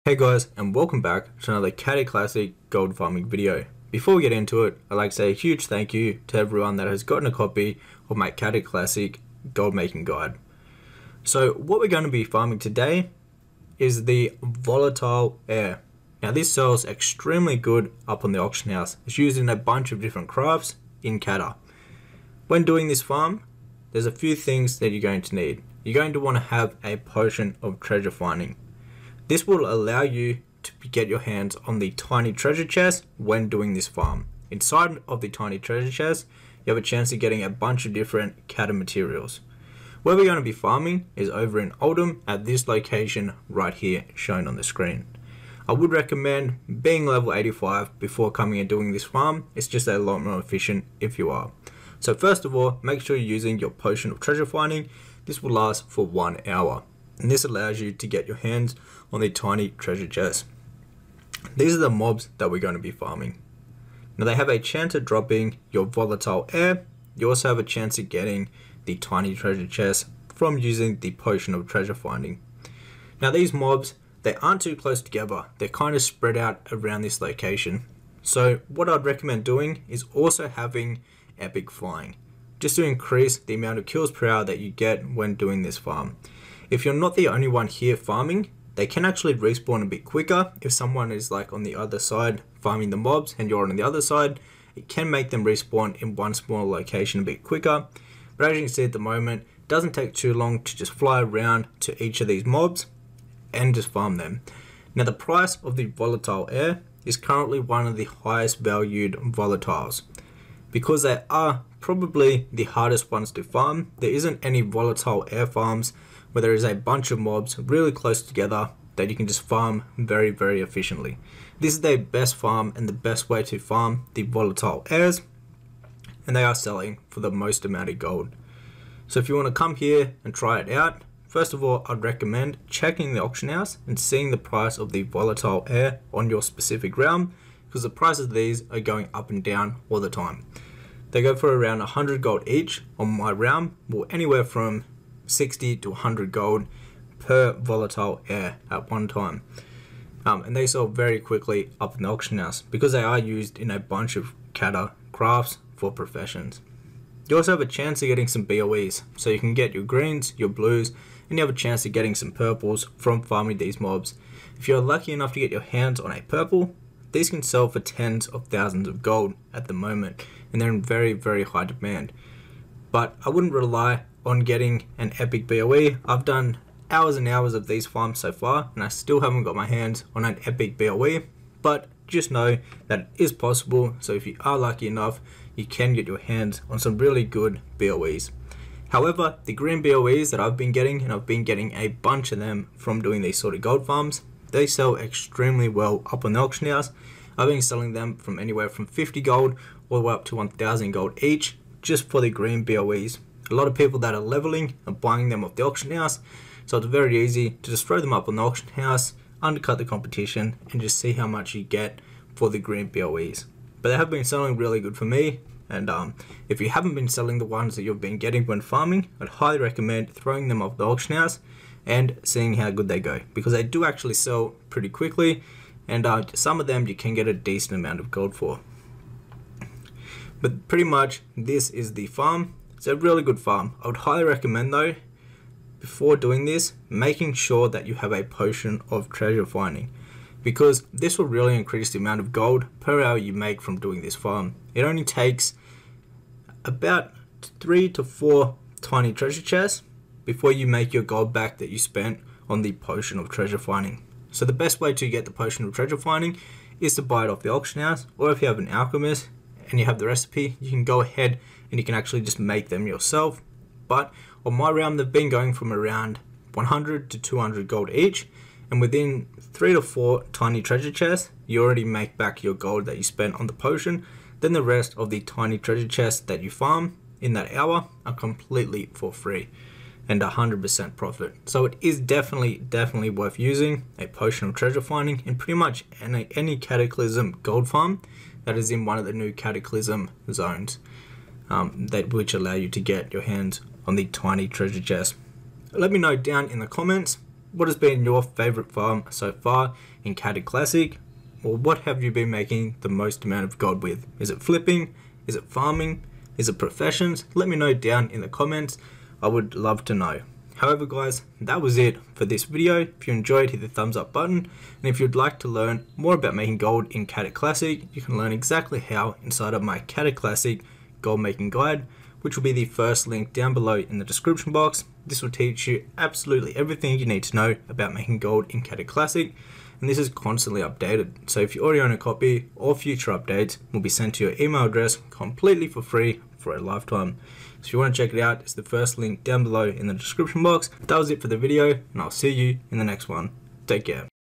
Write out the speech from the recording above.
Hey guys, and welcome back to another Cataclysm Classic gold farming video. Before we get into it, I'd like to say a huge thank you to everyone that has gotten a copy of my Cataclysm Classic gold making guide. So what we're going to be farming today is the volatile air. Now this sells extremely good up on the auction house. It's used in a bunch of different crafts in Cata. When doing this farm, there's a few things that you're going to need. You're going to want to have a potion of treasure finding. This will allow you to get your hands on the tiny treasure chest when doing this farm. Inside of the tiny treasure chest, you have a chance of getting a bunch of different Cata materials. Where we're going to be farming is over in Oldham at this location right here shown on the screen. I would recommend being level 85 before coming and doing this farm. It's just a lot more efficient if you are. So first of all, make sure you're using your potion of treasure finding. This will last for 1 hour. And this allows you to get your hands on the tiny treasure chest. These are the mobs that we're going to be farming. Now they have a chance of dropping your volatile air. You also have a chance of getting the tiny treasure chest from using the potion of treasure finding. Now these mobs, they aren't too close together. They're kind of spread out around this location. So what I'd recommend doing is also having epic flying, just to increase the amount of kills per hour that you get when doing this farm. If you're not the only one here farming, they can actually respawn a bit quicker. If someone is like on the other side farming the mobs and you're on the other side, it can make them respawn in one smaller location a bit quicker. But as you can see at the moment, it doesn't take too long to just fly around to each of these mobs and just farm them. Now the price of the volatile air is currently one of the highest valued volatiles. Because they are probably the hardest ones to farm, there isn't any volatile air farms where there is a bunch of mobs really close together that you can just farm very efficiently. This is the best farm and the best way to farm the volatile airs, and they are selling for the most amount of gold. So if you want to come here and try it out, first of all I'd recommend checking the auction house and seeing the price of the volatile air on your specific realm, because the prices of these are going up and down all the time. They go for around 100 gold each on my realm, or anywhere from 60 to 100 gold per volatile air at one time. And they sell very quickly up in the auction house because they are used in a bunch of Cata crafts for professions. You also have a chance of getting some BOEs, so you can get your greens, your blues, and you have a chance of getting some purples from farming these mobs. If you're lucky enough to get your hands on a purple, these can sell for tens of thousands of gold at the moment, and they're in very high demand. But I wouldn't rely on getting an epic BOE. I've done hours and hours of these farms so far and I still haven't got my hands on an epic BOE, but just know that it is possible. So if you are lucky enough, you can get your hands on some really good BOEs. However, the green BOEs that I've been getting, and I've been getting a bunch of them from doing these sort of gold farms, they sell extremely well up on the auction house. I've been selling them from anywhere from 50 gold all the way up to 1000 gold each, just for the green BOEs. A lot of people that are leveling are buying them off the auction house, so it's very easy to just throw them up on the auction house, undercut the competition, and just see how much you get for the green BOEs. But they have been selling really good for me, and if you haven't been selling the ones that you've been getting when farming, I'd highly recommend throwing them off the auction house and seeing how good they go, because they do actually sell pretty quickly, and some of them you can get a decent amount of gold for. But pretty much this is the farm. It's a really good farm. I would highly recommend though, before doing this, making sure that you have a potion of treasure finding, because this will really increase the amount of gold per hour you make from doing this farm. It only takes about 3 to 4 tiny treasure chests before you make your gold back that you spent on the potion of treasure finding. So the best way to get the potion of treasure finding is to buy it off the auction house, or if you have an alchemist and you have the recipe, you can go ahead and you can actually just make them yourself. But on my realm, they've been going from around 100 to 200 gold each, and within 3 to 4 tiny treasure chests, you already make back your gold that you spent on the potion. Then the rest of the tiny treasure chests that you farm in that hour are completely for free and 100% profit. So it is definitely worth using a potion of treasure finding in pretty much any Cataclysm gold farm that is in one of the new Cataclysm zones, which allow you to get your hands on the tiny treasure chest. Let me know down in the comments what has been your favourite farm so far in Cataclysm Classic, or what have you been making the most amount of gold with? Is it flipping? Is it farming? Is it professions? Let me know down in the comments. I would love to know. However guys, that was it for this video. If you enjoyed, hit the thumbs up button, and if you'd like to learn more about making gold in Cataclysm Classic, you can learn exactly how inside of my Cataclysm Classic gold making guide, which will be the first link down below in the description box. This will teach you absolutely everything you need to know about making gold in Cataclysm Classic, and this is constantly updated. So if you already own a copy, all future updates will be sent to your email address completely for free for a lifetime. So if you want to check it out, it's the first link down below in the description box. That was it for the video, and I'll see you in the next one. Take care.